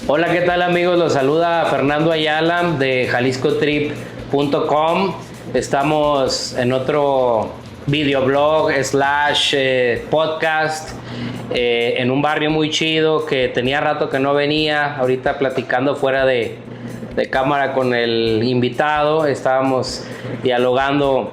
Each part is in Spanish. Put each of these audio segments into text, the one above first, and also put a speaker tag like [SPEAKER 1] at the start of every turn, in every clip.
[SPEAKER 1] Hola, ¿qué tal amigos? Los saluda Fernando Ayala de jaliscotrip.com. Estamos en otro videoblog / podcast en un barrio muy chido que tenía rato que no venía. Ahorita platicando fuera de cámara con el invitado, estábamos dialogando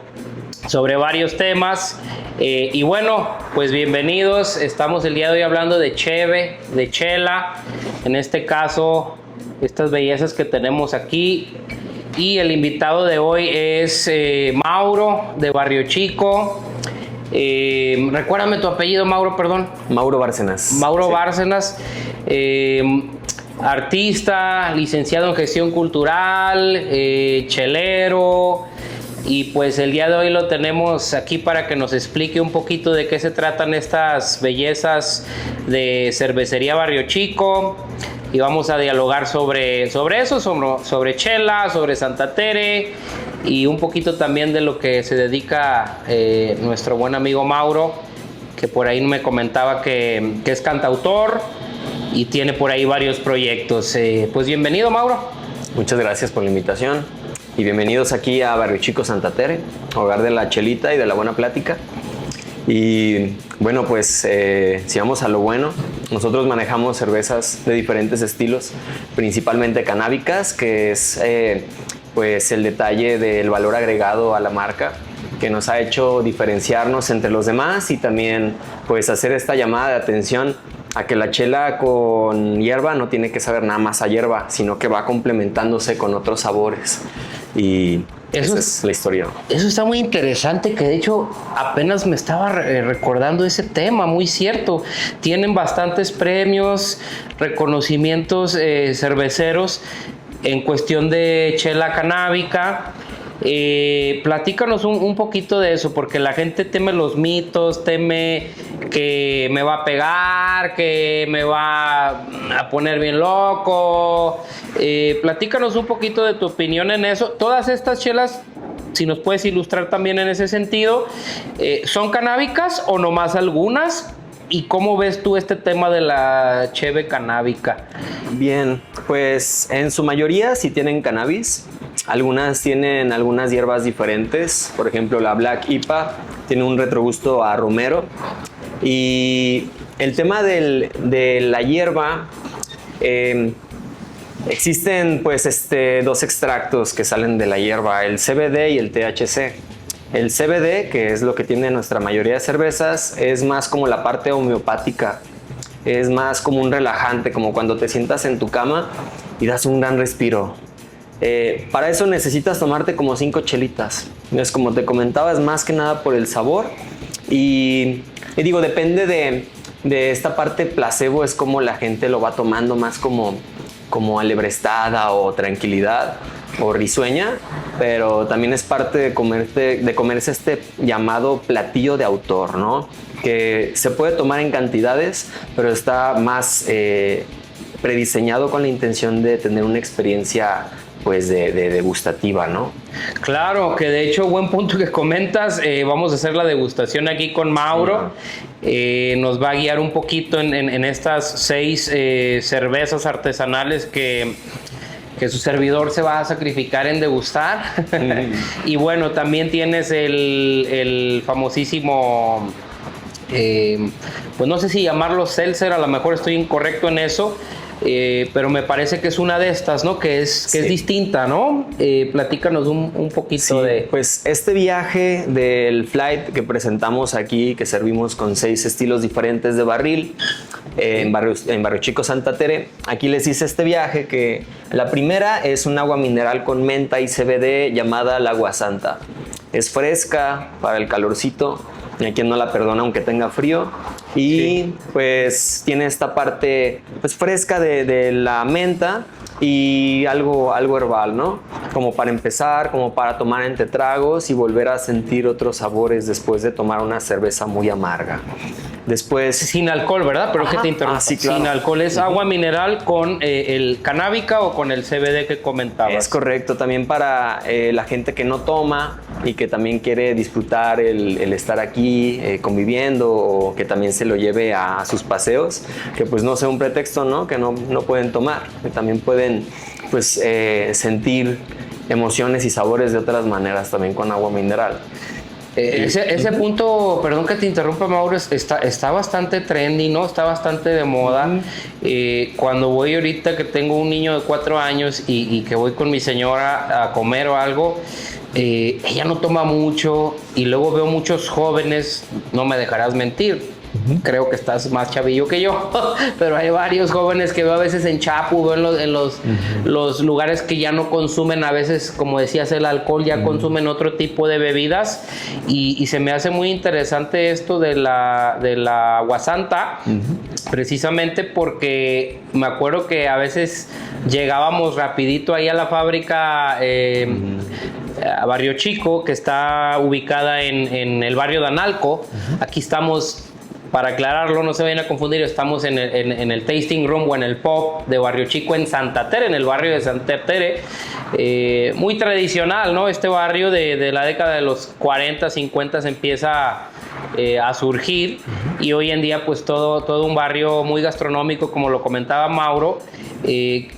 [SPEAKER 1] sobre varios temas y bueno, pues bienvenidos. Estamos el día de hoy hablando de cheve, de chela, en este caso estas bellezas que tenemos aquí, y el invitado de hoy es Mauro de Barrio Chico. Recuérdame tu apellido, Mauro, perdón.
[SPEAKER 2] Mauro Bárcenas.
[SPEAKER 1] Mauro Bárcenas, artista, licenciado en gestión cultural, chelero. Y pues el día de hoy lo tenemos aquí para que nos explique un poquito de qué se tratan estas bellezas de Cervecería Barrio Chico. Y vamos a dialogar sobre eso, sobre chela, sobre Santa Tere y un poquito también de lo que se dedica nuestro buen amigo Mauro, que por ahí me comentaba que es cantautor y tiene por ahí varios proyectos. Pues bienvenido, Mauro.
[SPEAKER 2] Muchas gracias por la invitación y bienvenidos aquí a Barrio Chico Santa Tere, hogar de la chelita y de la buena plática. Y bueno, pues si vamos a lo bueno, nosotros manejamos cervezas de diferentes estilos, principalmente canábicas, que es pues el detalle del valor agregado a la marca, que nos ha hecho diferenciarnos entre los demás y también pues hacer esta llamada de atención a que la chela con hierba no tiene que saber nada más a hierba, sino que va complementándose con otros sabores. Y esa es la historia.
[SPEAKER 1] Eso está muy interesante, que de hecho apenas me estaba recordando ese tema, muy cierto. Tienen bastantes premios, reconocimientos cerveceros en cuestión de chela canábica. Platícanos un poquito de eso, porque la gente teme los mitos, teme que me va a pegar, que me va a poner bien loco. Platícanos un poquito de tu opinión en eso. Todas estas chelas, si nos puedes ilustrar también en ese sentido, ¿son canábicas o nomás algunas? ¿Y cómo ves tú este tema de la cheve canábica?
[SPEAKER 2] Bien, pues en su mayoría sí tienen cannabis. Algunas tienen algunas hierbas diferentes. Por ejemplo, la Black IPA tiene un retrogusto a romero. Y el tema de la hierba, existen pues dos extractos que salen de la hierba, el CBD y el THC. El CBD, que es lo que tiene nuestra mayoría de cervezas, es más como la parte homeopática. Es más como un relajante, como cuando te sientas en tu cama y das un gran respiro. Para eso necesitas tomarte como 5 chelitas. Es como te comentaba, es más que nada por el sabor. Y digo, depende de esta parte placebo, es como la gente lo va tomando más como alebrestada o tranquilidad o risueña, pero también es parte de comerse este llamado platillo de autor, ¿no? Que se puede tomar en cantidades, pero está más prediseñado con la intención de tener una experiencia pues de degustativa, ¿no?
[SPEAKER 1] Claro, que de hecho, buen punto que comentas. Vamos a hacer la degustación aquí con Mauro. Nos va a guiar un poquito en estas 6 cervezas artesanales que su servidor se va a sacrificar en degustar. Y bueno, también tienes el famosísimo, pues no sé si llamarlo seltzer, a lo mejor estoy incorrecto en eso. Pero me parece que es una de estas, ¿no? Que es distinta, ¿no? Platícanos un poquito de...
[SPEAKER 2] Pues este viaje del flight que presentamos aquí, que servimos con 6 estilos diferentes de barril en Barrio Chico Santa Tere, aquí les hice este viaje que la primera es un agua mineral con menta y CBD llamada la Agua Santa. Es fresca para el calorcito, y a quien no la perdona aunque tenga frío, y pues tiene esta parte pues fresca de la menta y algo herbal, ¿no? Como para empezar, como para tomar entre tragos y volver a sentir otros sabores después de tomar una cerveza muy amarga. Después...
[SPEAKER 1] Sin alcohol, ¿verdad? Pero que te interrumpa.
[SPEAKER 2] Sí, claro.
[SPEAKER 1] Sin alcohol. ¿Es agua mineral con el canábica o con el CBD que comentabas?
[SPEAKER 2] Es correcto. También para la gente que no toma y que también quiere disfrutar el estar aquí conviviendo, o que también se lo lleve a sus paseos, que pues no sea un pretexto, ¿no? Que no pueden tomar, que también pueden pues sentir emociones y sabores de otras maneras también con agua mineral.
[SPEAKER 1] Ese punto, perdón que te interrumpa, Mauro, está bastante trendy, ¿no? Está bastante de moda. Cuando voy ahorita que tengo un niño de 4 años y que voy con mi señora a comer o algo, ella no toma mucho, y luego veo muchos jóvenes, no me dejarás mentir, creo que estás más chavillo que yo, pero hay varios jóvenes que veo a veces en Chapu, veo en los lugares que ya no consumen, a veces, como decías, el alcohol, ya consumen otro tipo de bebidas, y se me hace muy interesante esto de la agua santa, precisamente porque me acuerdo que a veces llegábamos rapidito ahí a la fábrica, a Barrio Chico, que está ubicada en el barrio de Analco. Aquí estamos, para aclararlo, no se vayan a confundir, estamos en el tasting room o en el pub de Barrio Chico en Santa Tere, en el barrio de Santa Tere. Muy tradicional, ¿no? Este barrio de la década de los 40, 50 se empieza a surgir, y hoy en día pues todo un barrio muy gastronómico, como lo comentaba Mauro.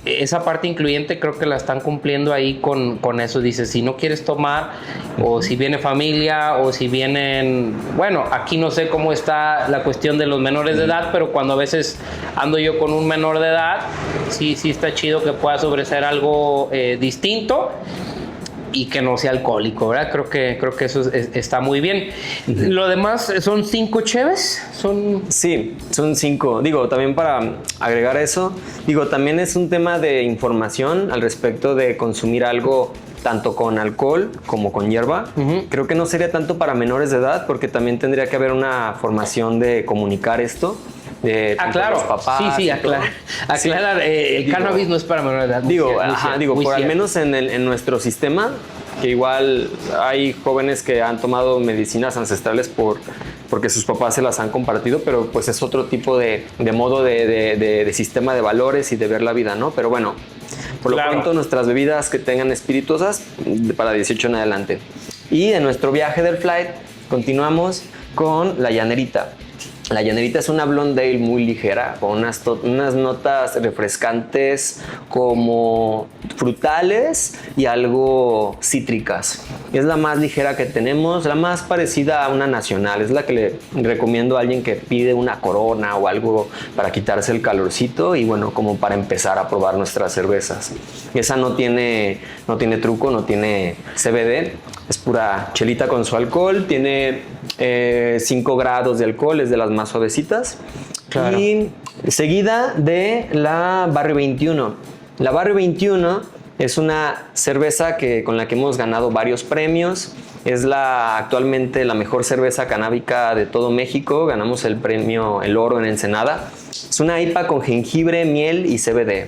[SPEAKER 1] Esa parte incluyente creo que la están cumpliendo ahí con eso. Dice, si no quieres tomar, o si viene familia, o si vienen, bueno, aquí no sé cómo está la cuestión de los menores de edad, pero cuando a veces ando yo con un menor de edad, sí está chido que pueda ofrecer algo distinto y que no sea alcohólico, ¿verdad? Creo que eso está muy bien. Lo demás, ¿son 5 cheves?
[SPEAKER 2] Sí, son 5. Digo, también para agregar eso, también es un tema de información al respecto de consumir algo tanto con alcohol como con hierba. Creo que no sería tanto para menores de edad, porque también tendría que haber una formación de comunicar esto.
[SPEAKER 1] Claro,
[SPEAKER 2] los papás,
[SPEAKER 1] sí, aclarar. El cannabis no es para menor edad.
[SPEAKER 2] Al menos en nuestro sistema, que igual hay jóvenes que han tomado medicinas ancestrales porque sus papás se las han compartido, pero pues es otro tipo de modo de sistema de valores y de ver la vida, ¿no? Pero bueno, por lo pronto nuestras bebidas que tengan espirituosas para 18 en adelante. Y en nuestro viaje del flight continuamos con la Llanerita. La Llanerita es una blonde ale muy ligera, con unas notas refrescantes como frutales y algo cítricas. Es la más ligera que tenemos, la más parecida a una nacional. Es la que le recomiendo a alguien que pide una Corona o algo para quitarse el calorcito, y bueno, como para empezar a probar nuestras cervezas. Esa no tiene truco, no tiene CBD. Es pura chelita con su alcohol, tiene 5 grados de alcohol, es de las más suavecitas. Claro. Y seguida de la Barrio 21. La Barrio 21 es una cerveza con la que hemos ganado varios premios. Es actualmente la mejor cerveza canábica de todo México. Ganamos el premio El Oro en Ensenada. Es una IPA con jengibre, miel y CBD.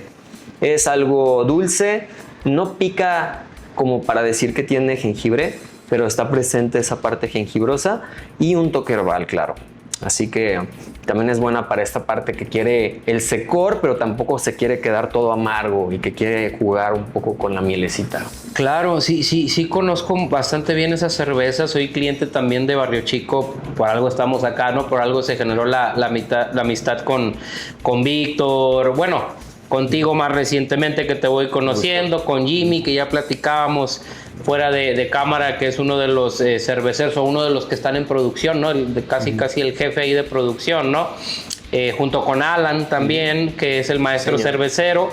[SPEAKER 2] Es algo dulce, no pica como para decir que tiene jengibre, pero está presente esa parte jengibrosa y un toque herbal, claro. Así que también es buena para esta parte que quiere el secor, pero tampoco se quiere quedar todo amargo y que quiere jugar un poco con la mielecita.
[SPEAKER 1] Claro, sí conozco bastante bien esa cerveza. Soy cliente también de Barrio Chico. Por algo estamos acá, ¿no? Por algo se generó la amistad con Víctor. Bueno, contigo más recientemente, que te voy conociendo, con Jimmy, que ya platicábamos fuera de cámara, que es uno de los cerveceros, o uno de los que están en producción, ¿no? Casi el jefe ahí de producción, ¿no? Junto con Alan también, que es el maestro cervecero.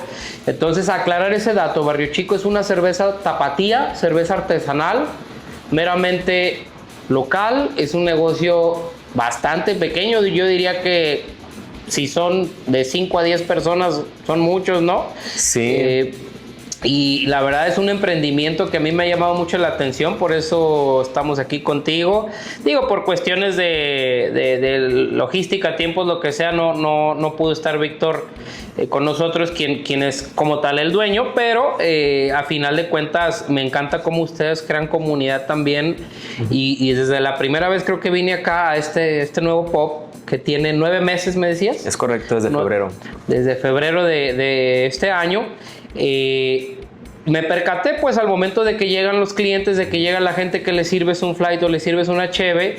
[SPEAKER 1] Entonces, aclarar ese dato, Barrio Chico es una cerveza tapatía, cerveza artesanal, meramente local. Es un negocio bastante pequeño. Yo diría que si son de 5 a 10 personas, son muchos, ¿no?
[SPEAKER 2] Sí.
[SPEAKER 1] Y la verdad es un emprendimiento que a mí me ha llamado mucho la atención, por eso estamos aquí contigo. Digo, por cuestiones de logística, tiempos, lo que sea, no pudo estar Víctor con nosotros, quien es como tal el dueño, pero a final de cuentas me encanta cómo ustedes crean comunidad también. Y desde la primera vez creo que vine acá a este nuevo pop, que tiene 9 meses, me decías.
[SPEAKER 2] Es correcto, desde febrero.
[SPEAKER 1] Desde febrero de este año. me percaté pues al momento de que llegan los clientes, de que llega la gente que le sirves un flight o le sirves una cheve,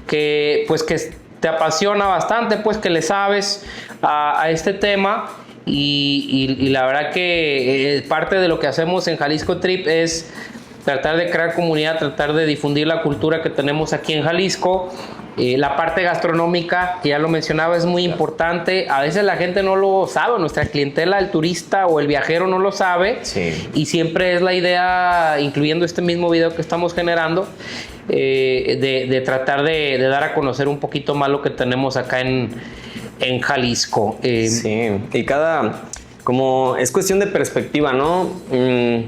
[SPEAKER 1] que pues que te apasiona bastante, pues que le sabes a este tema. Y la verdad que parte de lo que hacemos en Jalisco Trip es tratar de crear comunidad, tratar de difundir la cultura que tenemos aquí en Jalisco. La parte gastronómica, que ya lo mencionaba, es muy importante. A veces la gente no lo sabe, nuestra clientela, el turista o el viajero no lo sabe.
[SPEAKER 2] Sí.
[SPEAKER 1] Y siempre es la idea, incluyendo este mismo video que estamos generando, de tratar de dar a conocer un poquito más lo que tenemos acá en Jalisco.
[SPEAKER 2] Sí, y como es cuestión de perspectiva, ¿no?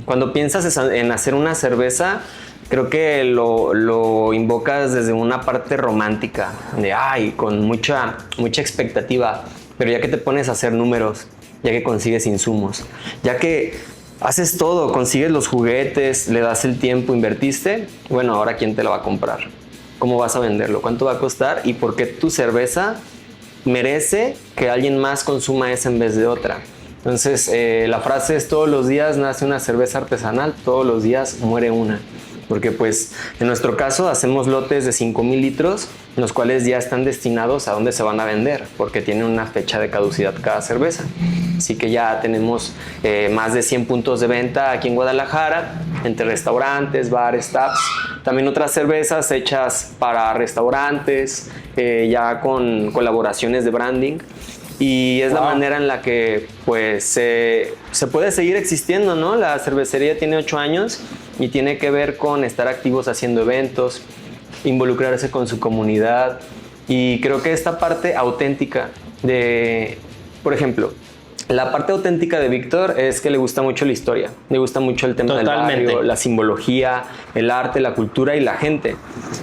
[SPEAKER 2] Cuando piensas en hacer una cerveza, creo que lo invocas desde una parte romántica, con mucha expectativa, pero ya que te pones a hacer números, ya que consigues insumos, ya que haces todo, consigues los juguetes, le das el tiempo, invertiste, bueno, ahora ¿quién te lo va a comprar? ¿Cómo vas a venderlo? ¿Cuánto va a costar? ¿Y por qué tu cerveza merece que alguien más consuma esa en vez de otra? Entonces, la frase es: todos los días nace una cerveza artesanal, todos los días muere una. Porque pues en nuestro caso hacemos lotes de 5,000 litros, los cuales ya están destinados a dónde se van a vender, porque tienen una fecha de caducidad cada cerveza. Así que ya tenemos más de 100 puntos de venta aquí en Guadalajara, entre restaurantes, bares, taps. También otras cervezas hechas para restaurantes, ya con colaboraciones de branding. Y es la manera en la que pues se puede seguir existiendo, ¿no? La cervecería tiene 8 años y tiene que ver con estar activos haciendo eventos, involucrarse con su comunidad. Y creo que esta parte auténtica por ejemplo, la parte auténtica de Víctor es que le gusta mucho la historia, le gusta mucho el tema del barrio, la simbología, el arte, la cultura y la gente.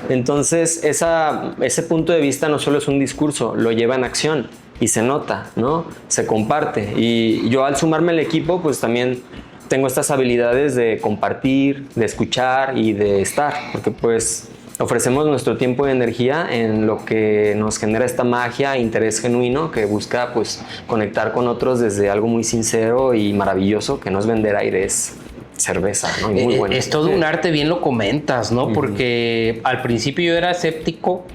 [SPEAKER 2] Entonces, ese punto de vista no solo es un discurso, lo lleva en acción. Y se nota, ¿no? Se comparte. Y yo, al sumarme al equipo, pues también tengo estas habilidades de compartir, de escuchar y de estar, porque pues ofrecemos nuestro tiempo y energía en lo que nos genera esta magia, interés genuino que busca pues conectar con otros desde algo muy sincero y maravilloso, que no es vender aire, es cerveza, ¿no? Y muy bueno.
[SPEAKER 1] Es todo un arte, bien lo comentas, ¿no? Porque al principio yo era escéptico.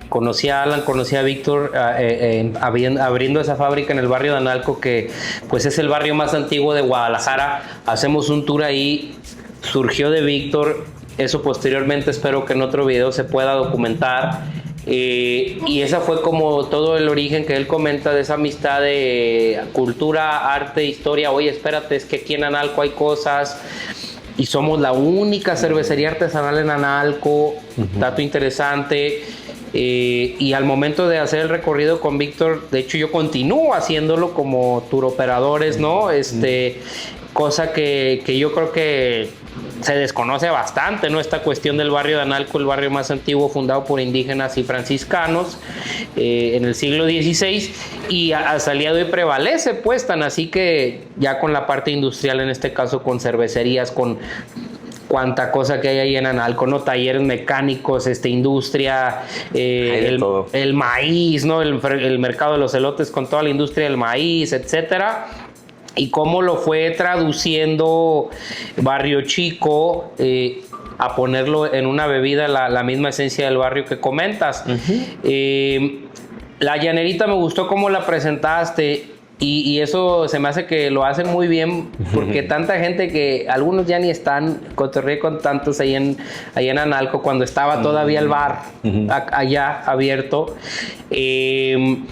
[SPEAKER 1] Conocí a Alan, conocí a Víctor abriendo esa fábrica en el barrio de Analco, que pues es el barrio más antiguo de Guadalajara. Hacemos un tour ahí, surgió de Víctor, eso posteriormente espero que en otro video se pueda documentar. Y esa fue como todo el origen que él comenta de esa amistad de cultura, arte, historia. Oye, espérate, es que aquí en Analco hay cosas. Y somos la única cervecería artesanal en Analco, dato interesante. Y al momento de hacer el recorrido con Víctor, de hecho yo continúo haciéndolo como tour operadores, ¿no? Cosa que yo creo que se desconoce bastante, ¿no? Esta cuestión del barrio de Analco, el barrio más antiguo fundado por indígenas y franciscanos en el siglo XVI, y hasta el día de hoy prevalece, pues, tan así que ya con la parte industrial, en este caso con cervecerías, con cuánta cosa que hay ahí en Analco, ¿no? Talleres mecánicos, industria, el maíz, ¿no? El mercado de los elotes con toda la industria del maíz, etcétera. Y cómo lo fue traduciendo Barrio Chico a ponerlo en una bebida, la misma esencia del barrio que comentas. La llanerita me gustó cómo la presentaste. Y eso se me hace que lo hacen muy bien, porque tanta gente que algunos ya ni están, cotorreé con tantos ahí en Analco cuando estaba todavía el bar allá abierto, de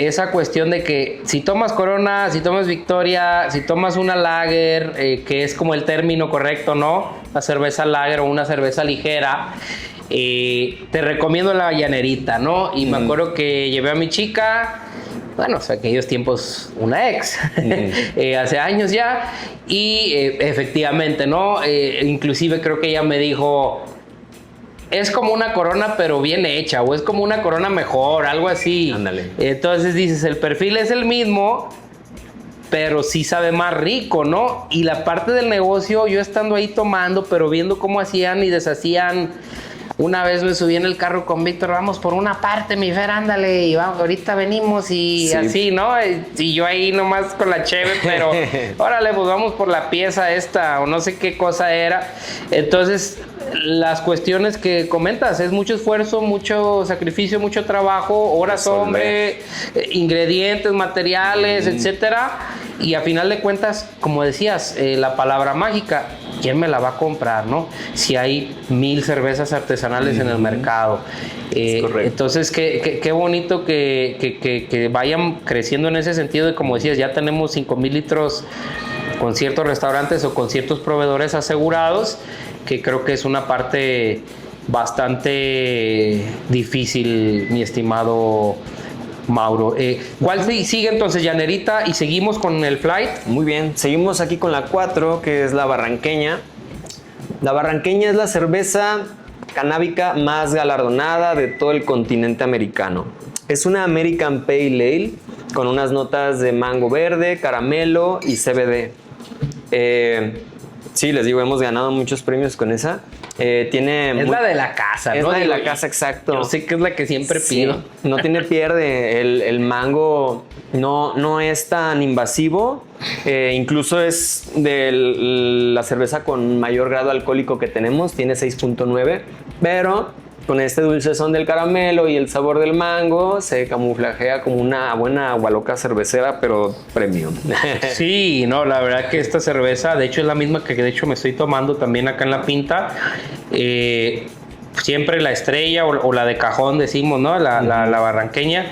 [SPEAKER 1] esa cuestión de que si tomas Corona, si tomas Victoria, si tomas una lager, que es como el término correcto, ¿no? Una cerveza lager o una cerveza ligera, te recomiendo la llanerita, ¿no? Y me acuerdo que llevé a mi chica, bueno, o aquellos tiempos, una ex, hace años ya, y efectivamente, ¿no? Inclusive creo que ella me dijo, es como una Corona pero bien hecha, o es como una Corona mejor, algo así.
[SPEAKER 2] Ándale.
[SPEAKER 1] Entonces dices, el perfil es el mismo, pero sí sabe más rico, ¿no? Y la parte del negocio, yo estando ahí tomando, pero viendo cómo hacían y deshacían Una vez me subí en el carro con Víctor, vamos por una parte, mi Fer, ándale, y vamos, ahorita venimos y sí. Así, ¿no? Y yo ahí nomás con la cheve, pero órale, pues vamos por la pieza esta, o no sé qué cosa era. Entonces, las cuestiones que comentas, es mucho esfuerzo, mucho sacrificio, mucho trabajo, horas hombre, ingredientes, materiales, etcétera. Y a final de cuentas, como decías, la palabra mágica, ¿quién me la va a comprar, no? Si hay 1000 cervezas artesanales en el mercado. Entonces, qué bonito que vayan creciendo en ese sentido. Y como decías, ya tenemos 5,000 litros con ciertos restaurantes o con ciertos proveedores asegurados, que creo que es una parte bastante difícil, mi estimado Mauro. ¿Cuál sigue entonces, Llanerita? Y seguimos con el flight.
[SPEAKER 2] Muy bien, seguimos aquí con la 4, que es la barranqueña. La barranqueña es la cerveza canábica más galardonada de todo el continente americano. Es una American Pale Ale con unas notas de mango verde, caramelo y CBD. Sí, les digo, hemos ganado muchos premios con esa.
[SPEAKER 1] Es la de la casa,
[SPEAKER 2] es
[SPEAKER 1] ¿no?
[SPEAKER 2] la de la casa, exacto.
[SPEAKER 1] Yo sé que es la que siempre pido.
[SPEAKER 2] No tiene pierde. El mango no es tan invasivo. Incluso es de la cerveza con mayor grado alcohólico que tenemos. Tiene 6.9. Pero con este dulcezón del caramelo y el sabor del mango se camuflajea como una buena agua loca cervecera, pero premium.
[SPEAKER 1] Sí, no, la verdad que esta cerveza, de hecho es la misma que de hecho me estoy tomando también acá en La Pinta. Siempre la estrella o la de cajón decimos, ¿no? La barranqueña.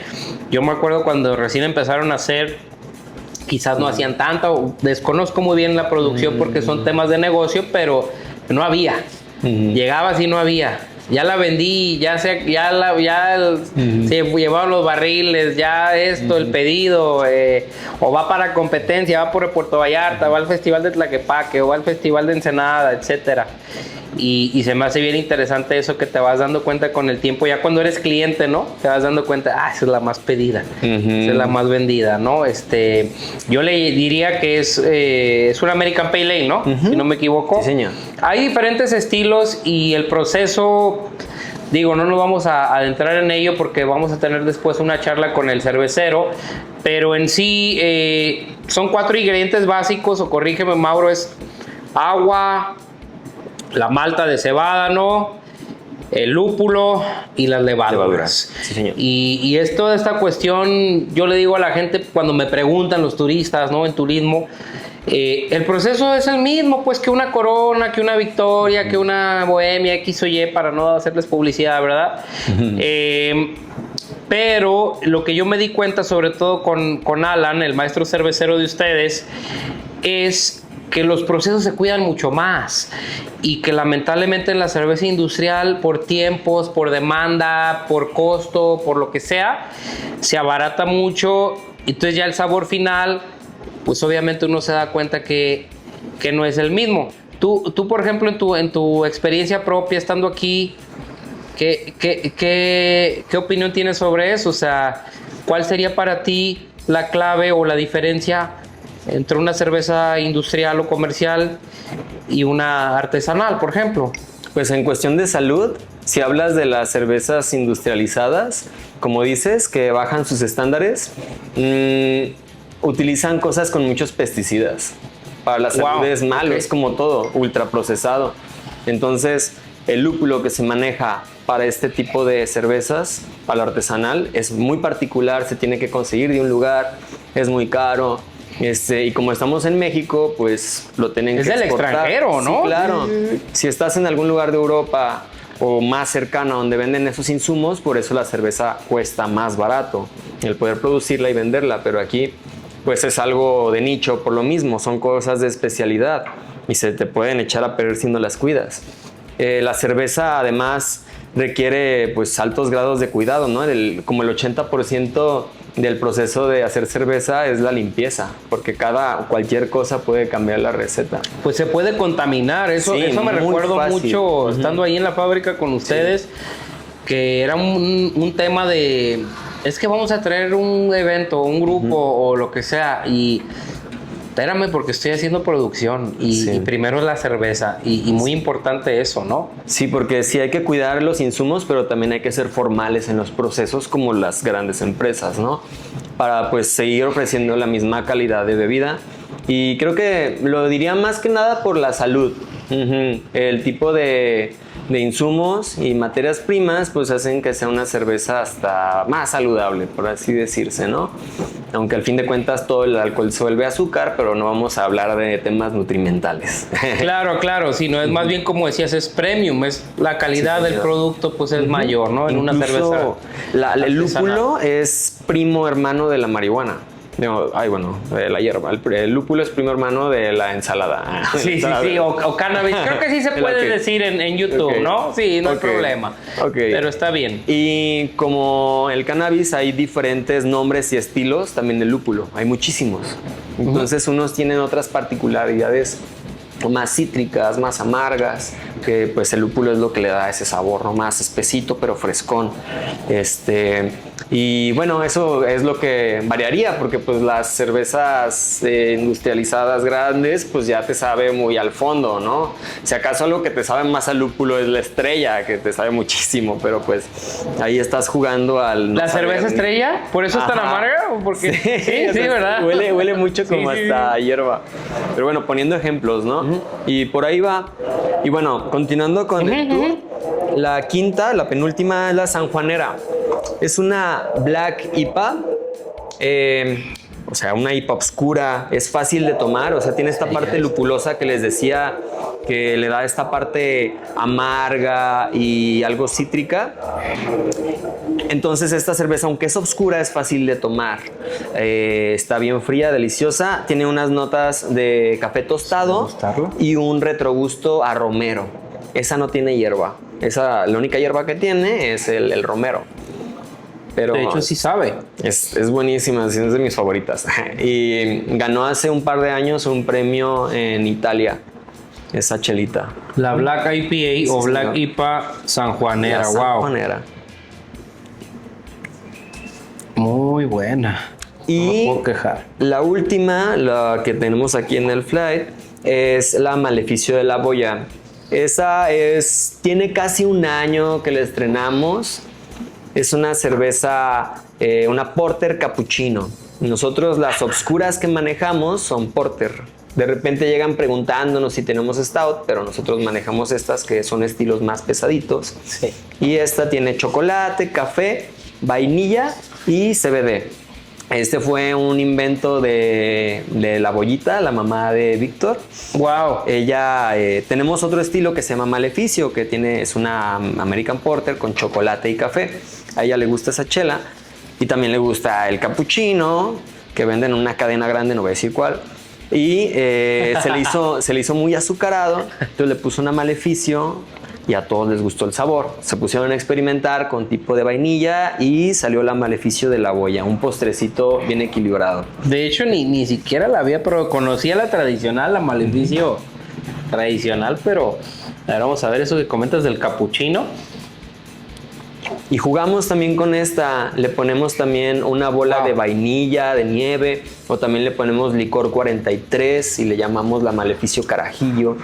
[SPEAKER 1] Yo me acuerdo cuando recién empezaron a hacer, quizás no hacían tanto, desconozco muy bien la producción porque son temas de negocio, pero no había. Llegabas y no había. Ya la vendí, se llevaron los barriles, ya esto, el pedido, o va para competencia, va por Puerto Vallarta, va al Festival de Tlaquepaque, o va al Festival de Ensenada, etcétera. Y se me hace bien interesante eso que te vas dando cuenta con el tiempo, ya cuando eres cliente, ¿no? Te vas dando cuenta, esa es la más pedida, esa es la más vendida, ¿no? Yo le diría que es una American Pale Ale, ¿no? Si no me equivoco.
[SPEAKER 2] Sí, señor.
[SPEAKER 1] Hay diferentes estilos y el proceso, digo, no nos vamos a adentrar en ello porque vamos a tener después una charla con el cervecero, pero en sí son 4 ingredientes básicos, o corrígeme, Mauro, es agua, la malta de cebada, ¿no? El lúpulo y las levaduras.
[SPEAKER 2] Sí, señor.
[SPEAKER 1] Y es toda esta cuestión, yo le digo a la gente cuando me preguntan los turistas, ¿no? En turismo, el proceso es el mismo, pues, que una Corona, que una Victoria, que una Bohemia, X o Y, para no hacerles publicidad, ¿verdad? Pero lo que yo me di cuenta, sobre todo con Alan, el maestro cervecero de ustedes, es que los procesos se cuidan mucho más y que lamentablemente en la cerveza industrial, por tiempos, por demanda, por costo, por lo que sea, se abarata mucho. Entonces ya el sabor final, pues obviamente uno se da cuenta que no es el mismo. Tú por ejemplo, en tu experiencia propia, estando aquí, ¿qué opinión tienes sobre eso? O sea, ¿cuál sería para ti la clave o la diferencia entre una cerveza industrial o comercial y una artesanal, por ejemplo?
[SPEAKER 2] Pues en cuestión de salud, si hablas de las cervezas industrializadas, como dices, que bajan sus estándares, utilizan cosas con muchos pesticidas. Para la salud es malo, es como todo, ultraprocesado. Entonces, el lúpulo que se maneja para este tipo de cervezas, para lo artesanal, es muy particular, se tiene que conseguir de un lugar, es muy caro. Y como estamos en México, pues lo tienen que exportar.
[SPEAKER 1] Es del extranjero, ¿no?
[SPEAKER 2] Sí, claro. Si estás en algún lugar de Europa o más cercano a donde venden esos insumos, por eso la cerveza cuesta más barato, el poder producirla y venderla. Pero aquí, pues es algo de nicho por lo mismo, son cosas de especialidad y se te pueden echar a perder si no las cuidas. La cerveza, además, requiere pues altos grados de cuidado, ¿no? Como el 80% del proceso de hacer cerveza es la limpieza, porque cualquier cosa puede cambiar la receta.
[SPEAKER 1] Pues se puede contaminar, eso me recuerdo fácil. Mucho estando ahí en la fábrica con ustedes, que era un tema de, es que vamos a traer un evento, un grupo o lo que sea, y espérame porque estoy haciendo producción y primero es la cerveza y muy importante eso, ¿no?
[SPEAKER 2] Sí, porque sí hay que cuidar los insumos, pero también hay que ser formales en los procesos como las grandes empresas, ¿no? Para pues seguir ofreciendo la misma calidad de bebida. Y creo que lo diría más que nada por la salud. El tipo de insumos y materias primas pues hacen que sea una cerveza hasta más saludable, por así decirse, ¿no? Aunque al fin de cuentas todo el alcohol se vuelve azúcar, pero no vamos a hablar de temas nutrimentales.
[SPEAKER 1] Claro, si no es más bien como decías, es premium, es la calidad del producto pues es mayor, ¿no? En una cerveza.
[SPEAKER 2] El lúpulo es primo hermano de la marihuana. De la hierba. El lúpulo es primo hermano de la ensalada.
[SPEAKER 1] Sí, o cannabis. Creo que sí se puede decir en YouTube, ¿no? Sí, no hay problema. Pero está bien.
[SPEAKER 2] Y como el cannabis hay diferentes nombres y estilos también del lúpulo. Hay muchísimos. Entonces unos tienen otras particularidades más cítricas, más amargas, que pues el lúpulo es lo que le da ese sabor, ¿no? Más espesito pero frescón. Y bueno, eso es lo que variaría, porque pues las cervezas industrializadas grandes pues ya te sabe muy al fondo, ¿no? Si acaso lo que te sabe más al lúpulo es la Estrella, que te sabe muchísimo, pero pues ahí estás jugando al...
[SPEAKER 1] ¿La cerveza Estrella? ¿Por eso es tan amarga? Porque sí, ¿verdad?
[SPEAKER 2] Huele mucho como hasta hierba. Pero bueno, poniendo ejemplos, ¿no? Y por ahí va. Y bueno, continuando con el tour, la quinta, la penúltima es la sanjuanera. Es una Black IPA, o sea, una IPA oscura, es fácil de tomar, o sea, tiene esta parte lupulosa que les decía que le da esta parte amarga y algo cítrica. Entonces esta cerveza, aunque es oscura, es fácil de tomar. Está bien fría, deliciosa, tiene unas notas de café tostado y un retrogusto a romero. Esa no tiene hierba, la única hierba que tiene es el romero. Pero
[SPEAKER 1] de hecho sí sabe.
[SPEAKER 2] Es buenísima, es de mis favoritas. Y ganó hace un par de años un premio en Italia, esa chelita.
[SPEAKER 1] La Black IPA o Black IPA sanjuanera, wow.
[SPEAKER 2] Sanjuanera.
[SPEAKER 1] Muy buena.
[SPEAKER 2] Y
[SPEAKER 1] no puedo quejar.
[SPEAKER 2] La última, la que tenemos aquí en el flight, es la Maleficio de la Boya. Esa tiene casi un año que la estrenamos. Es una cerveza, una porter cappuccino. Nosotros las obscuras que manejamos son porter. De repente llegan preguntándonos si tenemos stout, pero nosotros manejamos estas que son estilos más pesaditos.
[SPEAKER 1] Sí.
[SPEAKER 2] Y esta tiene chocolate, café, vainilla y CBD. Este fue un invento de la Bollita, la mamá de Víctor.
[SPEAKER 1] Wow.
[SPEAKER 2] Ella, tenemos otro estilo que se llama Maleficio, que es una American Porter con chocolate y café. A ella le gusta esa chela y también le gusta el cappuccino, que venden en una cadena grande, no voy a decir cuál. Y se le hizo muy azucarado, entonces le puso una Maleficio y a todos les gustó el sabor. Se pusieron a experimentar con tipo de vainilla y salió la Maleficio de la Boya, un postrecito bien equilibrado.
[SPEAKER 1] De hecho, ni siquiera la había, pero conocía la tradicional, la Maleficio tradicional, pero a ver, vamos a ver eso que comentas del cappuccino.
[SPEAKER 2] Y jugamos también con esta, le ponemos también una bola de vainilla, de nieve, o también le ponemos licor 43 y le llamamos la Maleficio Carajillo.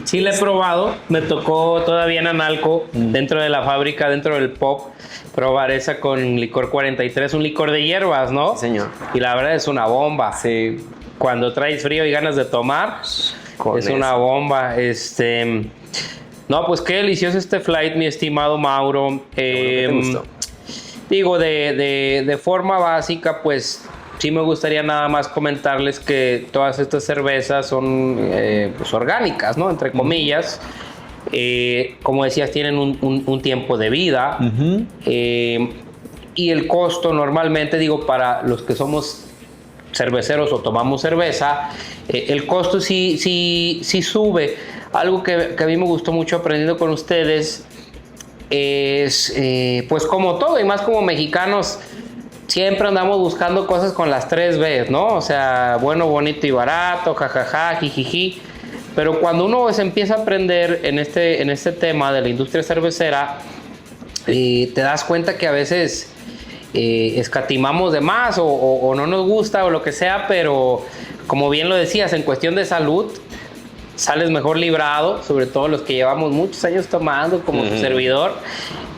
[SPEAKER 1] Sí la he probado, me tocó todavía en Analco, dentro de la fábrica, dentro del pop, probar esa con licor 43, un licor de hierbas, ¿no?
[SPEAKER 2] Sí, señor.
[SPEAKER 1] Y la verdad es una bomba.
[SPEAKER 2] Sí.
[SPEAKER 1] Cuando traes frío y ganas de tomar, es una bomba. No, pues qué delicioso este flight, mi estimado Mauro.
[SPEAKER 2] ¿Te gustó?
[SPEAKER 1] Digo, de forma básica, pues sí me gustaría nada más comentarles que todas estas cervezas son pues orgánicas, ¿no? Entre comillas. Como decías, tienen un tiempo de vida. Y el costo normalmente, digo, para los que somos cerveceros o tomamos cerveza, el costo sí sube. Algo que a mí me gustó mucho aprendiendo con ustedes es, pues como todo, y más como mexicanos, siempre andamos buscando cosas con las 3 Bs, ¿no? O sea, bueno, bonito y barato, jajaja, jijiji. Pero cuando uno se empieza a aprender en este tema de la industria cervecera, te das cuenta que a veces escatimamos de más o no nos gusta o lo que sea, pero como bien lo decías, en cuestión de salud, sales mejor librado, sobre todo los que llevamos muchos años tomando, como tu servidor.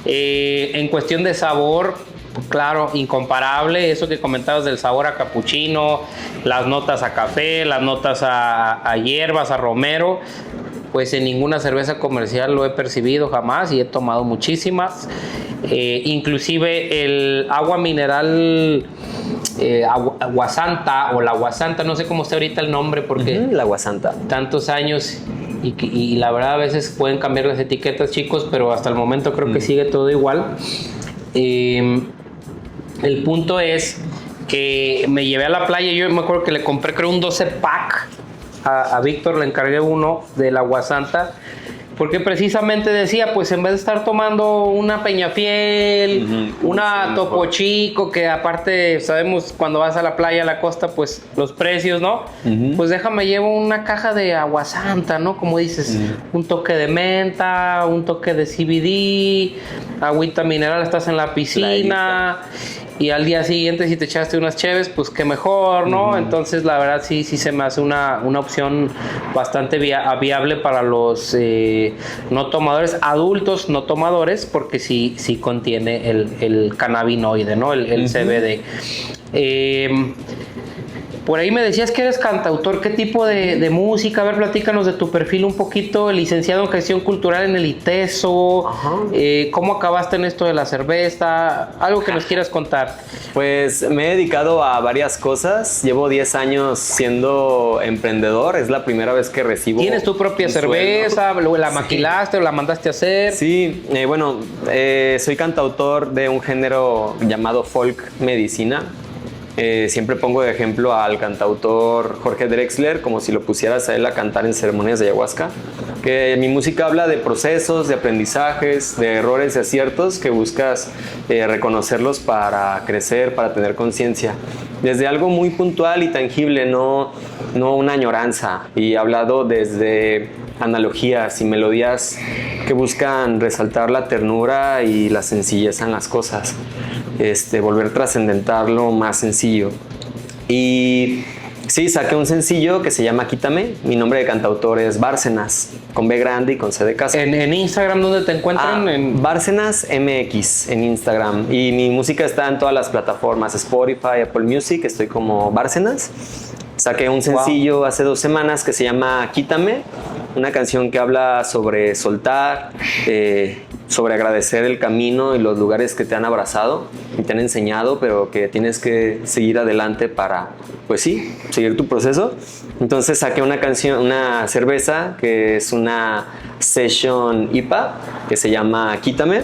[SPEAKER 1] En cuestión de sabor, claro, incomparable, eso que comentabas del sabor a capuchino, las notas a café, las notas a hierbas, a romero, pues en ninguna cerveza comercial lo he percibido jamás y he tomado muchísimas. Inclusive el agua mineral Aguasanta o la Aguasanta, no sé cómo está ahorita el nombre porque
[SPEAKER 2] la Aguasanta.
[SPEAKER 1] Tantos años y la verdad a veces pueden cambiar las etiquetas, chicos, pero hasta el momento creo que sigue todo igual. El punto es que me llevé a la playa, yo me acuerdo que le compré creo un 12 pack a Víctor, le encargué uno de la Aguasanta, porque precisamente decía, pues en vez de estar tomando una Peñafiel, una Topo Chico, que aparte sabemos cuando vas a la playa, a la costa, pues los precios, ¿no? Pues déjame llevo una caja de Aguasanta, ¿no? Como dices, un toque de menta, un toque de CBD, agüita mineral, estás en la piscina. Y al día siguiente si te echaste unas cheves, pues qué mejor, ¿no? Entonces la verdad sí se me hace una opción bastante viable para los no tomadores, adultos no tomadores, porque sí contiene el cannabinoide, ¿no? El CBD. Por ahí me decías que eres cantautor. ¿Qué tipo de música? A ver, platícanos de tu perfil un poquito. Licenciado en Gestión Cultural en el ITESO. ¿Cómo acabaste en esto de la cerveza? Algo que nos quieras contar.
[SPEAKER 2] Pues me he dedicado a varias cosas. Llevo 10 años siendo emprendedor. Es la primera vez que recibo.
[SPEAKER 1] ¿Tienes tu propia cerveza? ¿La maquilaste o la mandaste a hacer?
[SPEAKER 2] Sí, soy cantautor de un género llamado folk medicina. Siempre pongo de ejemplo al cantautor Jorge Drexler, como si lo pusieras a él a cantar en ceremonias de ayahuasca. Que mi música habla de procesos, de aprendizajes, de errores y aciertos que buscas reconocerlos para crecer, para tener conciencia. Desde algo muy puntual y tangible, no una añoranza. Y he hablado desde analogías y melodías que buscan resaltar la ternura y la sencillez en las cosas. Volver trascendental lo más sencillo. Y sí, saqué un sencillo que se llama Quítame. Mi nombre de cantautor es Bárcenas, con B grande y con C de casa.
[SPEAKER 1] ¿En Instagram dónde te encuentran?
[SPEAKER 2] Bárcenas MX en Instagram. Y mi música está en todas las plataformas, Spotify, Apple Music, estoy como Bárcenas. Saqué un sencillo hace 2 semanas que se llama Quítame, una canción que habla sobre soltar, sobre agradecer el camino y los lugares que te han abrazado y te han enseñado, pero que tienes que seguir adelante para, pues sí, seguir tu proceso. Entonces saqué una cerveza que es una Session IPA que se llama Quítame.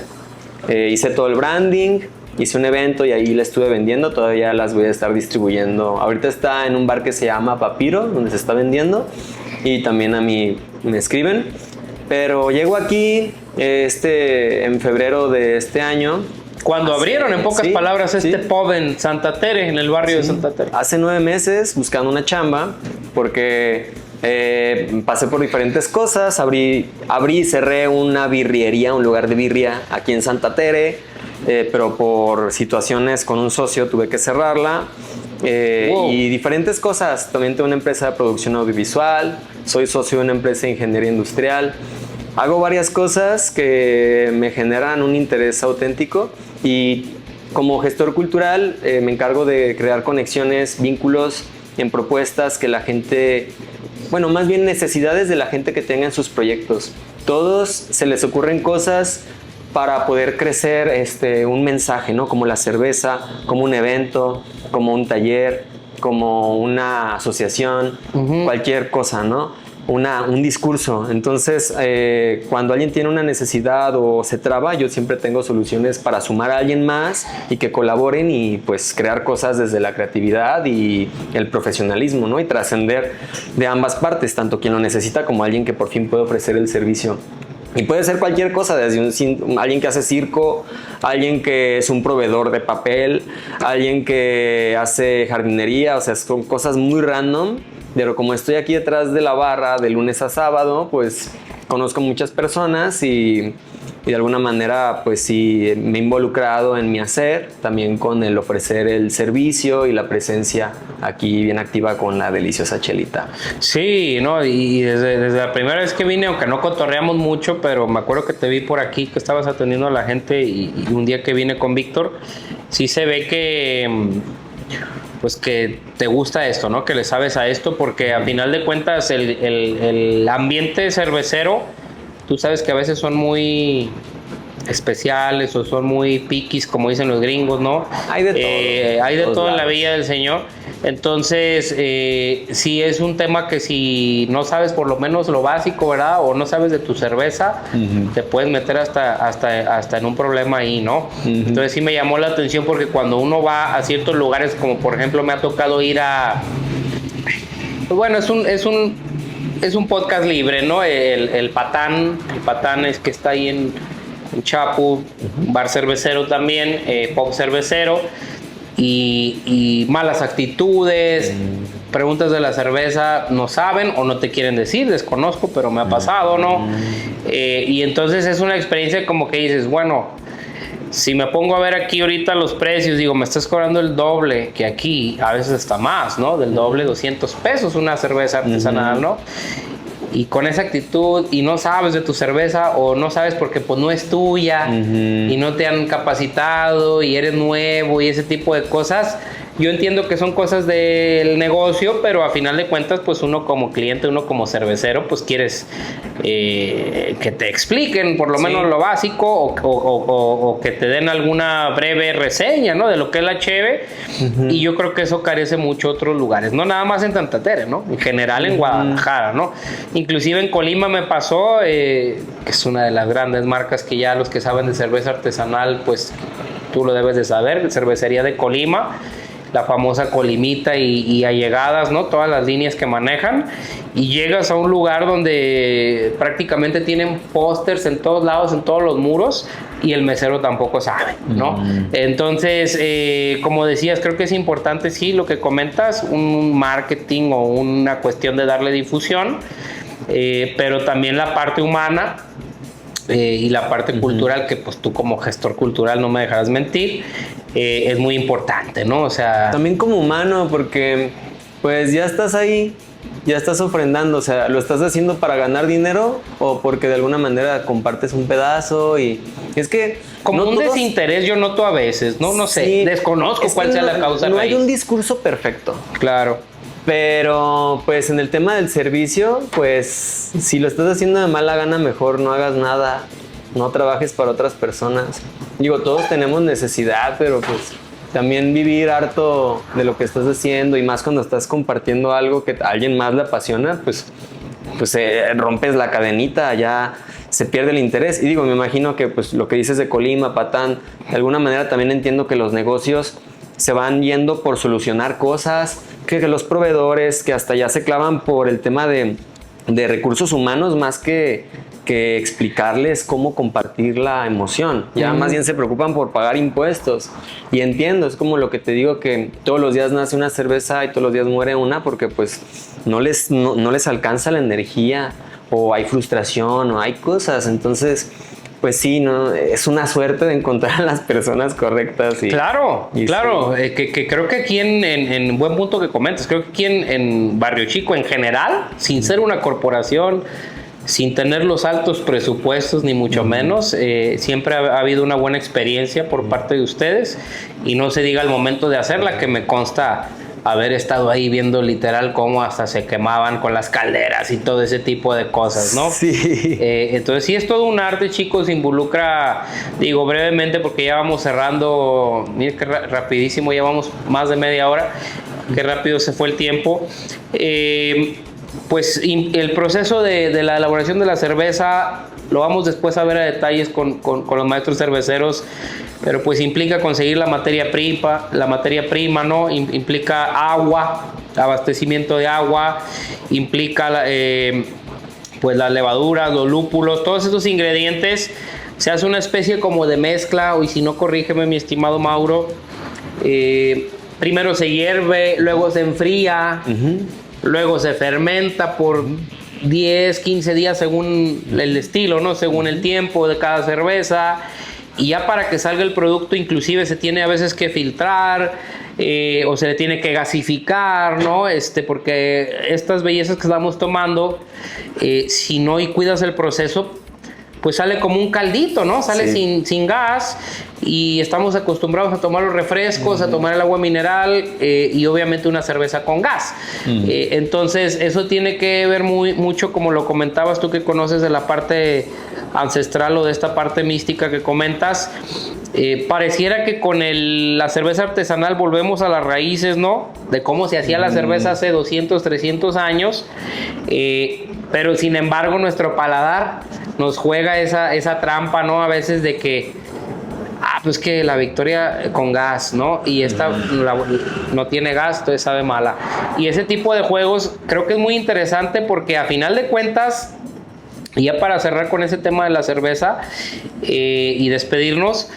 [SPEAKER 2] Hice todo el branding. Hice un evento y ahí la estuve vendiendo, todavía las voy a estar distribuyendo. Ahorita está en un bar que se llama Papiro, donde se está vendiendo, y también a mí me escriben. Pero llego aquí en febrero de este año.
[SPEAKER 1] Cuando abrieron, en pocas palabras, pub en Santa Tere, en el barrio de Santa Tere.
[SPEAKER 2] Hace 9 meses buscando una chamba, porque pasé por diferentes cosas. Abrí y cerré una birriería, un lugar de birria aquí en Santa Tere. Pero por situaciones con un socio tuve que cerrarla. Y diferentes cosas. También tengo una empresa de producción audiovisual, soy socio de una empresa de ingeniería industrial. Hago varias cosas que me generan un interés auténtico y como gestor cultural me encargo de crear conexiones, vínculos en propuestas que la gente, más bien necesidades de la gente que tenga en sus proyectos. Todos se les ocurren cosas para poder crecer un mensaje, ¿no? Como la cerveza, como un evento, como un taller, como una asociación, cualquier cosa, ¿no? Un discurso. Entonces, cuando alguien tiene una necesidad o se traba, yo siempre tengo soluciones para sumar a alguien más y que colaboren y pues crear cosas desde la creatividad y el profesionalismo, ¿no? Y trascender de ambas partes, tanto quien lo necesita como alguien que por fin puede ofrecer el servicio. Y puede ser cualquier cosa, desde alguien que hace circo, alguien que es un proveedor de papel, alguien que hace jardinería, o sea, son cosas muy random. Pero como estoy aquí detrás de la barra de lunes a sábado, pues conozco muchas personas y y de alguna manera pues sí me he involucrado en mi hacer, también con el ofrecer el servicio y la presencia aquí bien activa con la deliciosa chelita.
[SPEAKER 1] Sí, no, y desde la primera vez que vine, aunque no cotorreamos mucho, pero me acuerdo que te vi por aquí, que estabas atendiendo a la gente y un día que vine con Víctor, sí se ve que pues que te gusta esto, ¿no? Que le sabes a esto, porque a final de cuentas el ambiente cervecero, tú sabes que a veces son muy especiales o son muy piquis, como dicen los gringos, ¿no?
[SPEAKER 2] Hay de todo.
[SPEAKER 1] Hay de todo en la Villa del Señor. Entonces, sí es un tema que si no sabes por lo menos lo básico, ¿verdad? O no sabes de tu cerveza, te puedes meter hasta en un problema ahí, ¿no? Entonces sí me llamó la atención porque cuando uno va a ciertos lugares, como por ejemplo me ha tocado ir a... Pues bueno, es un podcast libre, ¿no? El Patán es que está ahí en Chapu, bar cervecero también, pop cervecero, y malas actitudes, preguntas de la cerveza, no saben o no te quieren decir, desconozco, pero me ha pasado, ¿no? Y entonces es una experiencia como que dices, bueno, si me pongo a ver aquí ahorita los precios, digo, me estás cobrando el doble que aquí, a veces está más, ¿no? Del doble, 200 pesos una cerveza artesanal, ¿no? Y con esa actitud y no sabes de tu cerveza o no sabes porque pues no es tuya y no te han capacitado y eres nuevo y ese tipo de cosas, yo entiendo que son cosas del negocio, pero a final de cuentas pues uno como cliente, uno como cervecero pues quieres que te expliquen por lo menos lo básico o que te den alguna breve reseña, ¿no? De lo que es la cheve. Y yo creo que eso carece mucho otros lugares, no nada más en Tantatere, ¿no? En general en Guadalajara, ¿no? Inclusive en Colima me pasó, que es una de las grandes marcas que ya los que saben de cerveza artesanal pues tú lo debes de saber, Cervecería de Colima, la famosa Colimita y Allegadas, ¿no? Todas las líneas que manejan, y llegas a un lugar donde prácticamente tienen pósters en todos lados, en todos los muros, y el mesero tampoco sabe, ¿no? Entonces, como decías, creo que es importante, sí, lo que comentas, un marketing o una cuestión de darle difusión, pero también la parte humana, y la parte cultural, que pues tú como gestor cultural no me dejarás mentir, es muy importante, ¿no? O sea...
[SPEAKER 2] También como humano, porque pues ya estás ahí, ya estás ofrendando, o sea, ¿lo estás haciendo para ganar dinero o porque de alguna manera compartes un pedazo? Y es que...
[SPEAKER 1] Como no un todos... desinterés yo noto a veces, no sé, sí, desconozco cuál sea la causa
[SPEAKER 2] no
[SPEAKER 1] raíz.
[SPEAKER 2] Hay un discurso perfecto.
[SPEAKER 1] Claro.
[SPEAKER 2] Pero pues en el tema del servicio, pues si lo estás haciendo de mala gana, mejor no hagas nada, no trabajes para otras personas. Digo, todos tenemos necesidad, pero pues también vivir harto de lo que estás haciendo, y más cuando estás compartiendo algo que a alguien más le apasiona, pues rompes la cadenita, ya se pierde el interés. Y digo, me imagino que pues lo que dices de Colima, Patán, de alguna manera también entiendo que los negocios se van yendo por solucionar cosas, que los proveedores que hasta ya se clavan por el tema de recursos humanos más que explicarles cómo compartir la emoción. Ya más bien se preocupan por pagar impuestos. Y entiendo, es como lo que te digo, que todos los días nace una cerveza y todos los días muere una porque pues no les alcanza la energía, o hay frustración, o hay cosas. Entonces... pues sí, ¿no? Es una suerte de encontrar a las personas correctas.
[SPEAKER 1] Claro. Sí. Que creo que aquí en buen punto que comentas, creo que aquí en Barrio Chico en general, sin ser una corporación, sin tener los altos presupuestos ni mucho menos, siempre ha habido una buena experiencia por parte de ustedes, y no se diga el momento de hacerla, que me consta haber estado ahí viendo literal cómo hasta se quemaban con las calderas y todo ese tipo de cosas, ¿no?
[SPEAKER 2] Sí.
[SPEAKER 1] Entonces sí es todo un arte, chicos, involucra, digo brevemente porque ya vamos cerrando, mira que rapidísimo, ya vamos más de media hora, qué rápido se fue el tiempo. Pues el proceso de la elaboración de la cerveza lo vamos después a ver a detalles con los maestros cerveceros, pero pues implica conseguir la materia prima, ¿no? Implica agua, abastecimiento de agua, implica pues las levaduras, los lúpulos, todos esos ingredientes. Se hace una especie como de mezcla, y si no, corrígeme mi estimado Mauro. Primero se hierve, luego se enfría, luego se fermenta por 10, 15 días según el estilo, ¿no? Según el tiempo de cada cerveza. Y ya para que salga el producto, inclusive se tiene a veces que filtrar o se le tiene que gasificar, ¿no? Porque estas bellezas que estamos tomando, si no y cuidas el proceso, pues sale como un caldito, ¿no? Sale sin gas, y estamos acostumbrados a tomar los refrescos, a tomar el agua mineral y obviamente una cerveza con gas. Entonces eso tiene que ver mucho, como lo comentabas tú, que conoces de la parte ancestral o de esta parte mística que comentas. Pareciera que con la cerveza artesanal volvemos a las raíces, ¿no? De cómo se hacía la cerveza hace 200, 300 años. Pero sin embargo nuestro paladar nos juega esa trampa, ¿no? A veces de que, pues que la Victoria con gas, ¿no? Y esta no tiene gas, entonces sabe mala. Y ese tipo de juegos creo que es muy interesante, porque a final de cuentas, y ya para cerrar con ese tema de la cerveza y despedirnos,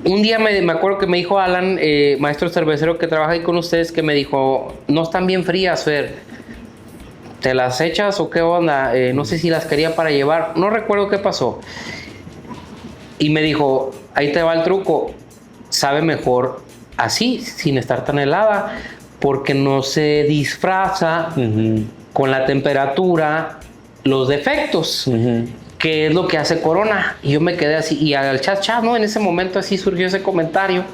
[SPEAKER 1] un día me acuerdo que me dijo Alan, maestro cervecero que trabaja ahí con ustedes, que me dijo, no están bien frías, Fer, ¿te las echas o qué onda? No sé si las quería para llevar, no recuerdo qué pasó. Y me dijo, ahí te va el truco, sabe mejor así, sin estar tan helada, porque no se disfraza con la temperatura los defectos, que es lo que hace Corona. Y yo me quedé así, y al chat, ¿no? En ese momento así surgió ese comentario.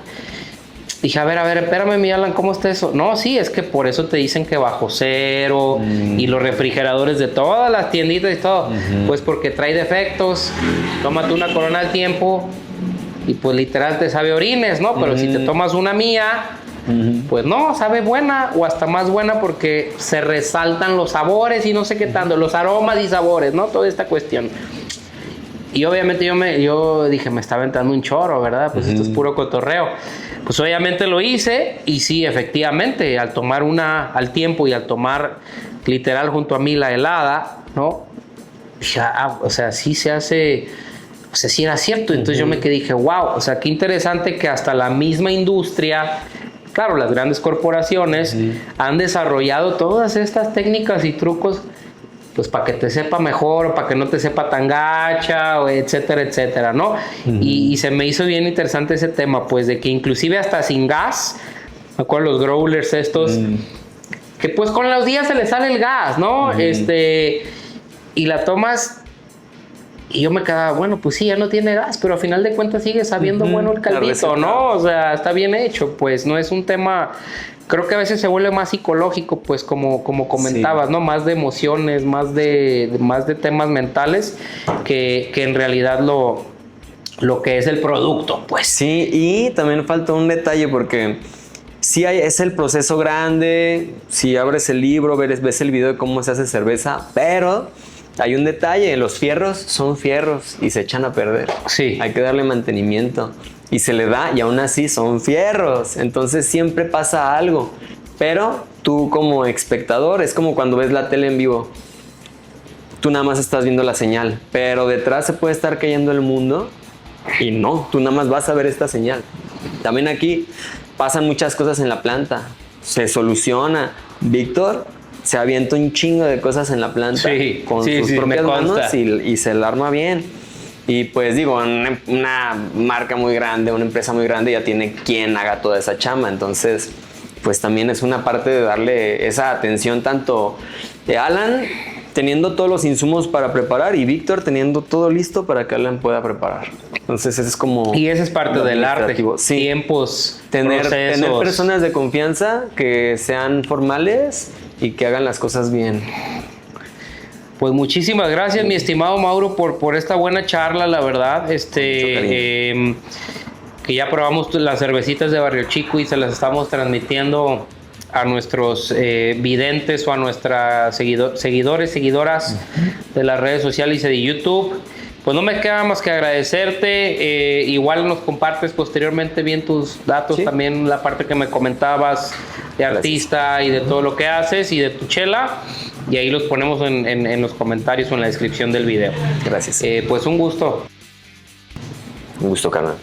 [SPEAKER 1] Dije, a ver, espérame, mi Alan, ¿cómo está eso? No, sí, es que por eso te dicen que bajo cero y los refrigeradores de todas las tienditas y todo, pues porque trae defectos. Tómate una Corona al tiempo y pues literal te sabe orines, ¿no? Pero si te tomas una mía, pues no, sabe buena o hasta más buena, porque se resaltan los sabores y no sé qué tanto, los aromas y sabores, ¿no? Toda esta cuestión. Y obviamente yo dije, me está aventando un choro, ¿verdad? Pues esto es puro cotorreo. Pues obviamente lo hice, y sí, efectivamente, al tomar una al tiempo y al tomar literal junto a mí la helada, ¿no? Dije, o sea, sí se hace, o sea, sí era cierto. Entonces yo me quedé, dije, wow, o sea, qué interesante que hasta la misma industria, claro, las grandes corporaciones han desarrollado todas estas técnicas y trucos, pues para que te sepa mejor, o para que no te sepa tan gacha, o etcétera, etcétera, ¿no? Y se me hizo bien interesante ese tema, pues de que inclusive hasta sin gas, me acuerdo los growlers estos, que pues con los días se le sale el gas, ¿no? Y la tomas, y yo me quedaba, bueno, pues sí, ya no tiene gas, pero a final de cuentas sigue sabiendo bueno el caldito, ¿no? O sea, está bien hecho, pues no es un tema. Creo que a veces se vuelve más psicológico, pues como comentabas, ¿no? Más de emociones, más de temas mentales que en realidad lo que es el producto, pues.
[SPEAKER 2] Sí, y también falta un detalle, porque sí es el proceso grande, si abres el libro, ves el video de cómo se hace cerveza, pero hay un detalle, los fierros son fierros y se echan a perder.
[SPEAKER 1] Sí.
[SPEAKER 2] Hay que darle mantenimiento. Y se le da, y aún así son fierros. Entonces siempre pasa algo. Pero tú como espectador, es como cuando ves la tele en vivo. Tú nada más estás viendo la señal, pero detrás se puede estar cayendo el mundo, y no, tú nada más vas a ver esta señal. También aquí pasan muchas cosas en la planta. Se soluciona. Víctor se avienta un chingo de cosas en la planta con sus propias manos y se la arma bien. Y pues digo, una marca muy grande, una empresa muy grande ya tiene quien haga toda esa chamba. Entonces, pues también es una parte de darle esa atención, tanto de Alan teniendo todos los insumos para preparar y Víctor teniendo todo listo para que Alan pueda preparar. Entonces, eso es como...
[SPEAKER 1] Y esa es parte del arte.
[SPEAKER 2] Sí.
[SPEAKER 1] Tiempos,
[SPEAKER 2] tener personas de confianza que sean formales y que hagan las cosas bien.
[SPEAKER 1] Pues muchísimas gracias, mi estimado Mauro, por esta buena charla, la verdad. Que ya probamos las cervecitas de Barrio Chico y se las estamos transmitiendo a nuestros videntes o a nuestras seguidoras de las redes sociales y de YouTube. Pues no me queda más que agradecerte. Igual nos compartes posteriormente bien tus datos, también la parte que me comentabas de artista y de todo lo que haces y de tu chela. Y ahí los ponemos en los comentarios o en la descripción del video.
[SPEAKER 2] Gracias.
[SPEAKER 1] Pues un gusto.
[SPEAKER 2] Un gusto, carnal.